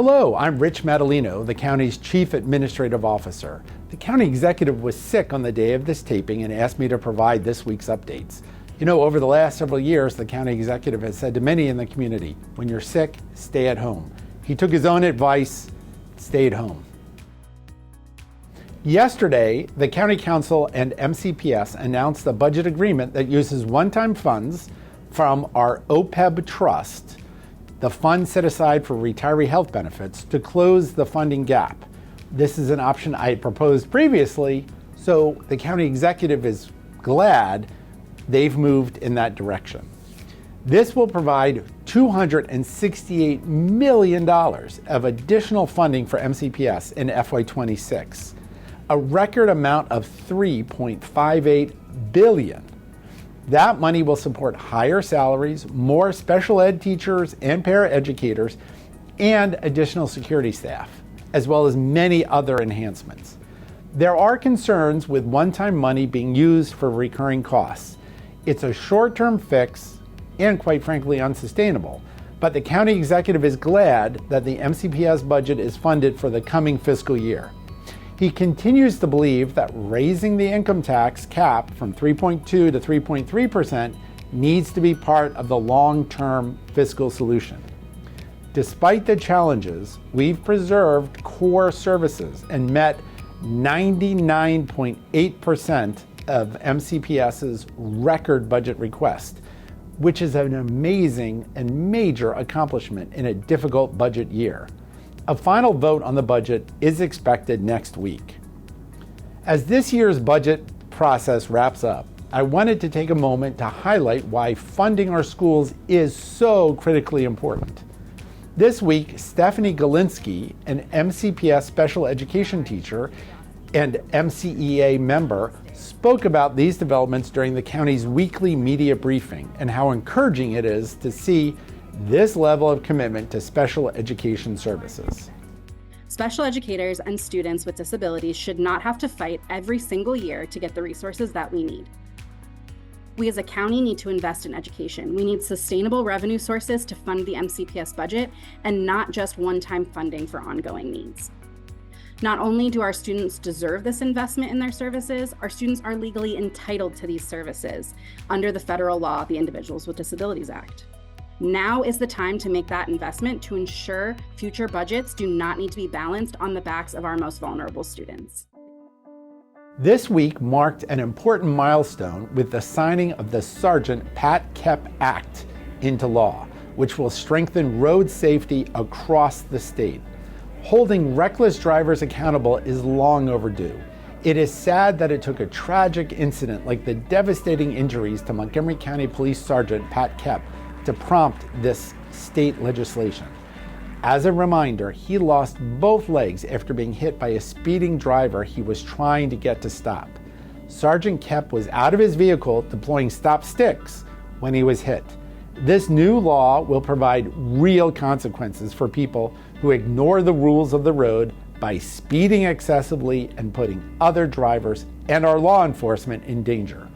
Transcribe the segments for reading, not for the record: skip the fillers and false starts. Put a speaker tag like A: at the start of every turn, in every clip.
A: Hello, I'm Rich Madalino, the county's Chief Administrative Officer. The county executive was sick on the day of this taping and asked me to provide this week's updates. You know, over the last several years, the county executive has said to many in the community, when you're sick, stay at home. He took his own advice, stayed home. Yesterday, the County Council and MCPS announced a budget agreement that uses one-time funds from our OPEB trust, the fund set aside for retiree health benefits, to close the funding gap. This is an option I had proposed previously, so the county executive is glad they've moved in that direction. This will provide $268 million of additional funding for MCPS in FY26, a record amount of $3.58 billion. That money will support higher salaries, more special ed teachers and paraeducators, and additional security staff, as well as many other enhancements. There are concerns with one-time money being used for recurring costs. It's a short-term fix and, quite frankly, unsustainable. But the county executive is glad that the MCPS budget is funded for the coming fiscal year. He continues to believe that raising the income tax cap from 3.2 to 3.3% needs to be part of the long-term fiscal solution. Despite the challenges, we've preserved core services and met 99.8% of MCPS's record budget request, which is an amazing and major accomplishment in a difficult budget year. A final vote on the budget is expected next week. As this year's budget process wraps up, I wanted to take a moment to highlight why funding our schools is so critically important. This week, Stephanie Galinsky, an MCPS special education teacher and MCEA member, spoke about these developments during the county's weekly media briefing and how encouraging it is to see this level of commitment to special education services.
B: Special educators and students with disabilities should not have to fight every single year to get the resources that we need. We as a county need to invest in education. We need sustainable revenue sources to fund the MCPS budget and not just one-time funding for ongoing needs. Not only do our students deserve this investment in their services, our students are legally entitled to these services under the federal law, the Individuals with Disabilities Act. Now is the time to make that investment to ensure future budgets do not need to be balanced on the backs of our most vulnerable students.
A: This week marked an important milestone with the signing of the Sergeant Pat Koepp Act into law, which will strengthen road safety across the state. Holding reckless drivers accountable is long overdue. It is sad that it took a tragic incident like the devastating injuries to Montgomery County Police Sergeant Pat Koepp to prompt this state legislation. As a reminder, he lost both legs after being hit by a speeding driver he was trying to get to stop. Sergeant Koepp was out of his vehicle deploying stop sticks when he was hit. This new law will provide real consequences for people who ignore the rules of the road by speeding excessively and putting other drivers and our law enforcement in danger.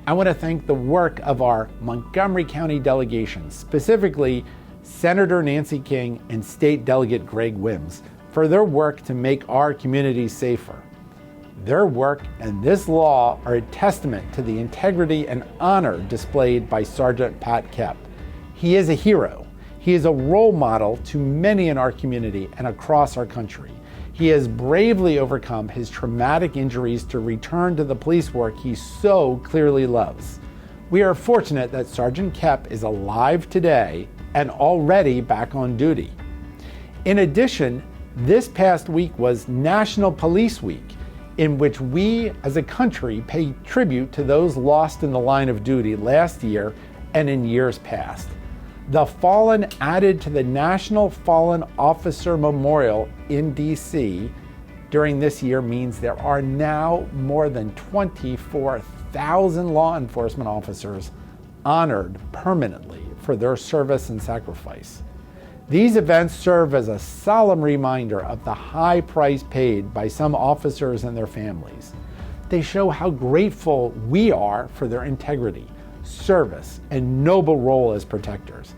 A: I want to thank the work of our Montgomery County delegation, specifically Senator Nancy King and State Delegate Greg Wims, for their work to make our communities safer. Their work and this law are a testament to the integrity and honor displayed by Sergeant Pat Koepp. He is a hero. He is a role model to many in our community and across our country. He has bravely overcome his traumatic injuries to return to the police work he so clearly loves. We are fortunate that Sergeant Koepp is alive today and already back on duty. In addition, this past week was National Police Week, in which we as a country pay tribute to those lost in the line of duty last year and in years past. The fallen added to the National Fallen Officer Memorial in DC during this year means there are now more than 24,000 law enforcement officers honored permanently for their service and sacrifice. These events serve as a solemn reminder of the high price paid by some officers and their families. They show how grateful we are for their integrity, service, and noble role as protectors.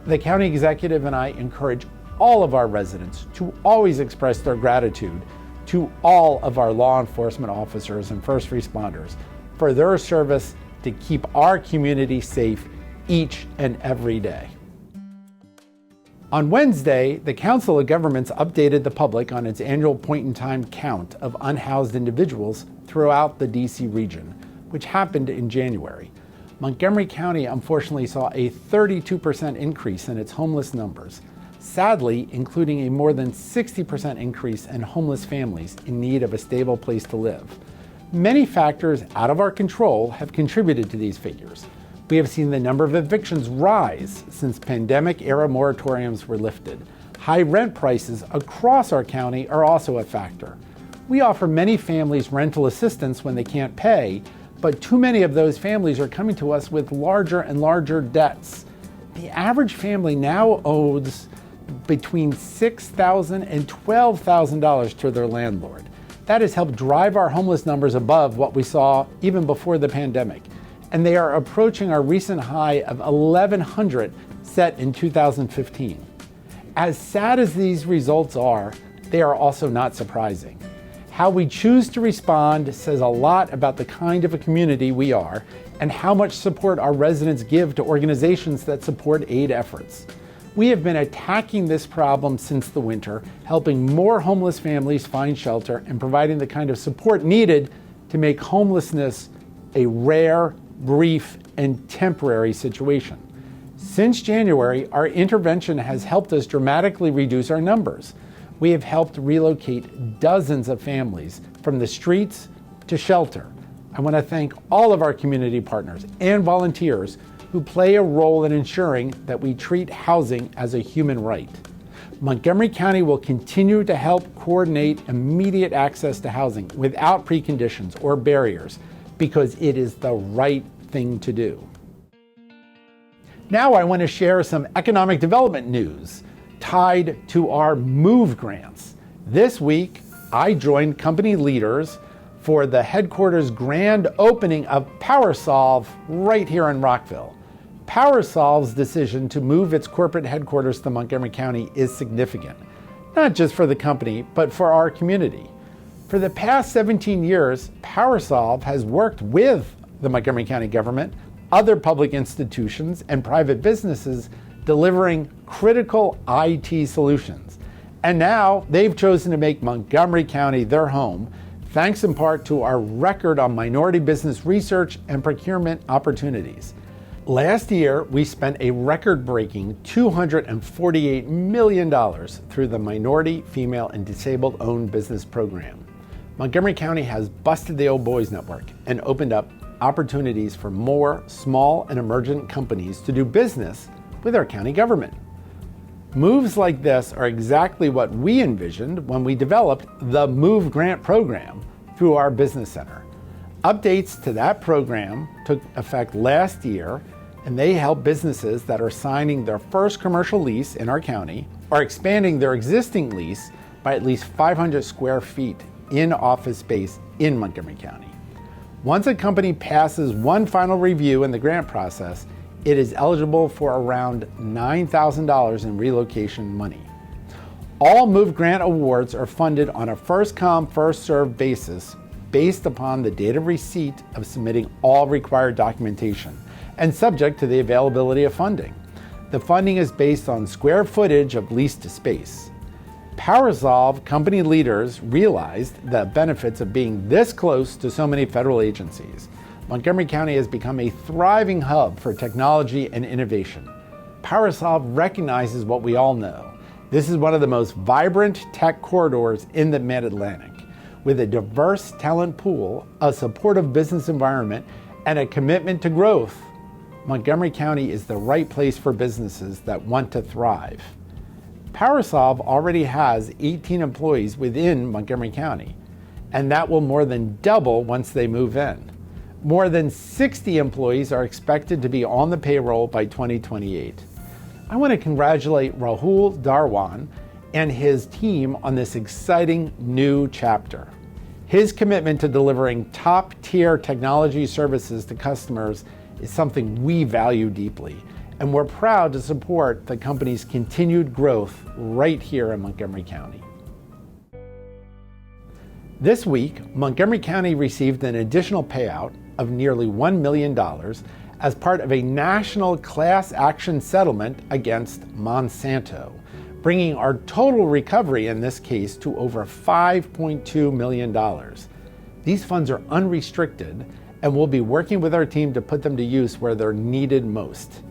A: The county executive and I encourage all of our residents to always express their gratitude to all of our law enforcement officers and first responders for their service to keep our community safe each and every day. On Wednesday, the Council of Governments updated the public on its annual point-in-time count of unhoused individuals throughout the D.C. region, which happened in January. Montgomery County unfortunately saw a 32% increase in its homeless numbers, sadly including a more than 60% increase in homeless families in need of a stable place to live. Many factors out of our control have contributed to these figures. We have seen the number of evictions rise since pandemic-era moratoriums were lifted. High rent prices across our county are also a factor. We offer many families rental assistance when they can't pay, but too many of those families are coming to us with larger and larger debts. The average family now owes between $6,000 and $12,000 to their landlord. That has helped drive our homeless numbers above what we saw even before the pandemic. And they are approaching our recent high of 1,100 set in 2015. As sad as these results are, they are also not surprising. How we choose to respond says a lot about the kind of a community we are and how much support our residents give to organizations that support aid efforts. We have been attacking this problem since the winter, helping more homeless families find shelter and providing the kind of support needed to make homelessness a rare, brief, and temporary situation. Since January, our intervention has helped us dramatically reduce our numbers. We have helped relocate dozens of families from the streets to shelter. I want to thank all of our community partners and volunteers who play a role in ensuring that we treat housing as a human right. Montgomery County will continue to help coordinate immediate access to housing without preconditions or barriers because it is the right thing to do. Now I want to share some economic development news tied to our MOVE grants. This week, I joined company leaders for the headquarters grand opening of PowerSolve right here in Rockville. PowerSolve's decision to move its corporate headquarters to Montgomery County is significant, not just for the company, but for our community. For the past 17 years, PowerSolve has worked with the Montgomery County government, other public institutions, and private businesses delivering critical IT solutions. And now they've chosen to make Montgomery County their home, thanks in part to our record on minority business research and procurement opportunities. Last year, we spent a record-breaking $248 million through the Minority, Female, and Disabled-Owned Business Program. Montgomery County has busted the old boys network and opened up opportunities for more small and emergent companies to do business with our county government. Moves like this are exactly what we envisioned when we developed the MOVE Grant Program through our business center. Updates to that program took effect last year, and they help businesses that are signing their first commercial lease in our county or expanding their existing lease by at least 500 square feet in office space in Montgomery County. Once a company passes one final review in the grant process, it is eligible for around $9,000 in relocation money. All MOVE grant awards are funded on a first-come, first-served basis based upon the date of receipt of submitting all required documentation and subject to the availability of funding. The funding is based on square footage of leased space. PowerSolve company leaders realized the benefits of being this close to so many federal agencies. Montgomery County has become a thriving hub for technology and innovation. PowerSolve recognizes what we all know. This is one of the most vibrant tech corridors in the Mid-Atlantic. With a diverse talent pool, a supportive business environment, and a commitment to growth, Montgomery County is the right place for businesses that want to thrive. PowerSolve already has 18 employees within Montgomery County, and that will more than double once they move in. More than 60 employees are expected to be on the payroll by 2028. I want to congratulate Rahul Darwan and his team on this exciting new chapter. His commitment to delivering top-tier technology services to customers is something we value deeply, and we're proud to support the company's continued growth right here in Montgomery County. This week, Montgomery County received an additional payout of nearly $1 million as part of a national class action settlement against Monsanto, bringing our total recovery in this case to over $5.2 million. These funds are unrestricted, and we'll be working with our team to put them to use where they're needed most.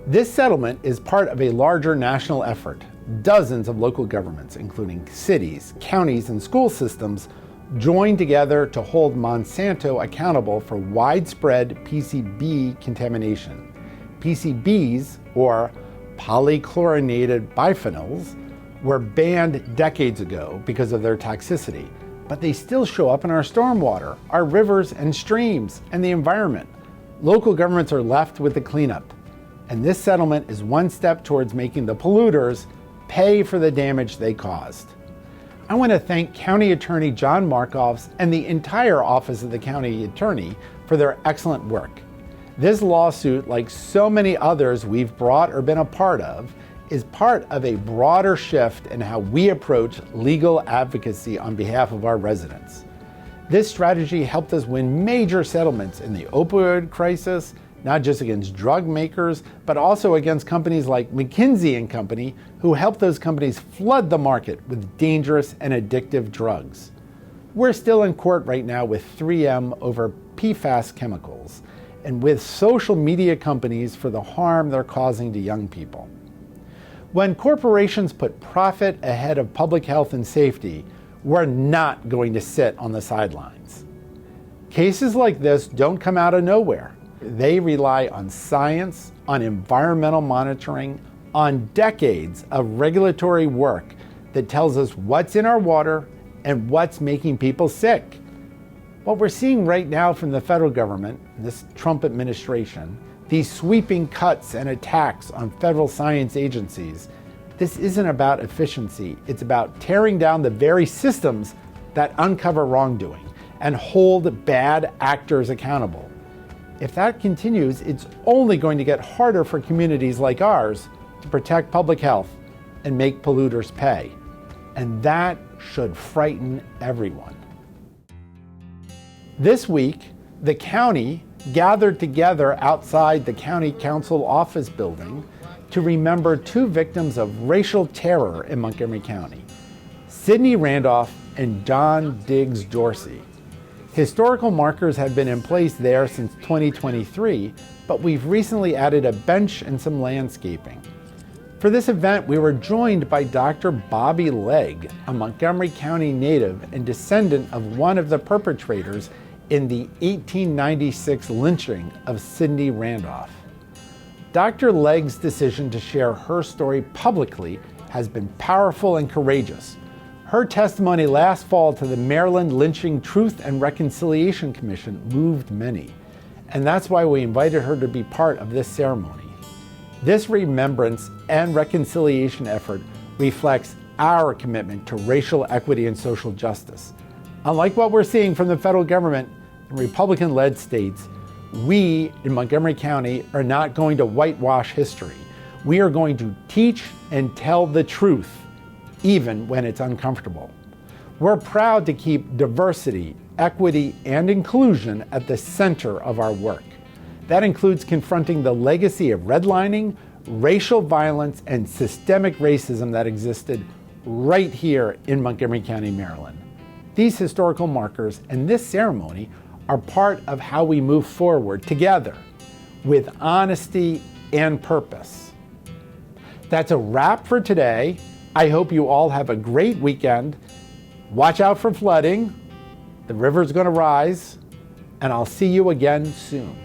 A: This settlement is part of a larger national effort. Dozens of local governments, including cities, counties, and school systems, joined together to hold Monsanto accountable for widespread PCB contamination. PCBs, or polychlorinated biphenyls, were banned decades ago because of their toxicity, but they still show up in our stormwater, our rivers and streams, and the environment. Local governments are left with the cleanup, and this settlement is one step towards making the polluters pay for the damage they caused. I want to thank County Attorney John Markoffs and the entire Office of the County Attorney for their excellent work. This lawsuit, like so many others we've brought or been a part of, is part of a broader shift in how we approach legal advocacy on behalf of our residents. This strategy helped us win major settlements in the opioid crisis, not just against drug makers, but also against companies like McKinsey & Company, who helped those companies flood the market with dangerous and addictive drugs. We're still in court right now with 3M over PFAS chemicals, and with social media companies for the harm they're causing to young people. When corporations put profit ahead of public health and safety, we're not going to sit on the sidelines. Cases like this don't come out of nowhere. They rely on science, on environmental monitoring, on decades of regulatory work that tells us what's in our water and what's making people sick. What we're seeing right now from the federal government, this Trump administration, these sweeping cuts and attacks on federal science agencies, this isn't about efficiency. It's about tearing down the very systems that uncover wrongdoing and hold bad actors accountable. If that continues, it's only going to get harder for communities like ours to protect public health and make polluters pay. And that should frighten everyone. This week, the county gathered together outside the County Council office building to remember two victims of racial terror in Montgomery County, Sidney Randolph and John Diggs Dorsey. Historical markers have been in place there since 2023, but we've recently added a bench and some landscaping. For this event, we were joined by Dr. Bobby Legg, a Montgomery County native and descendant of one of the perpetrators in the 1896 lynching of Sidney Randolph. Dr. Legg's decision to share her story publicly has been powerful and courageous. Her testimony last fall to the Maryland Lynching Truth and Reconciliation Commission moved many, and that's why we invited her to be part of this ceremony. This remembrance and reconciliation effort reflects our commitment to racial equity and social justice. Unlike what we're seeing from the federal government in Republican-led states, we in Montgomery County are not going to whitewash history. We are going to teach and tell the truth, even when it's uncomfortable. We're proud to keep diversity, equity, and inclusion at the center of our work. That includes confronting the legacy of redlining, racial violence, and systemic racism that existed right here in Montgomery County, Maryland. These historical markers and this ceremony are part of how we move forward together with honesty and purpose. That's a wrap for today. I hope you all have a great weekend. Watch out for flooding. The river's going to rise, and I'll see you again soon.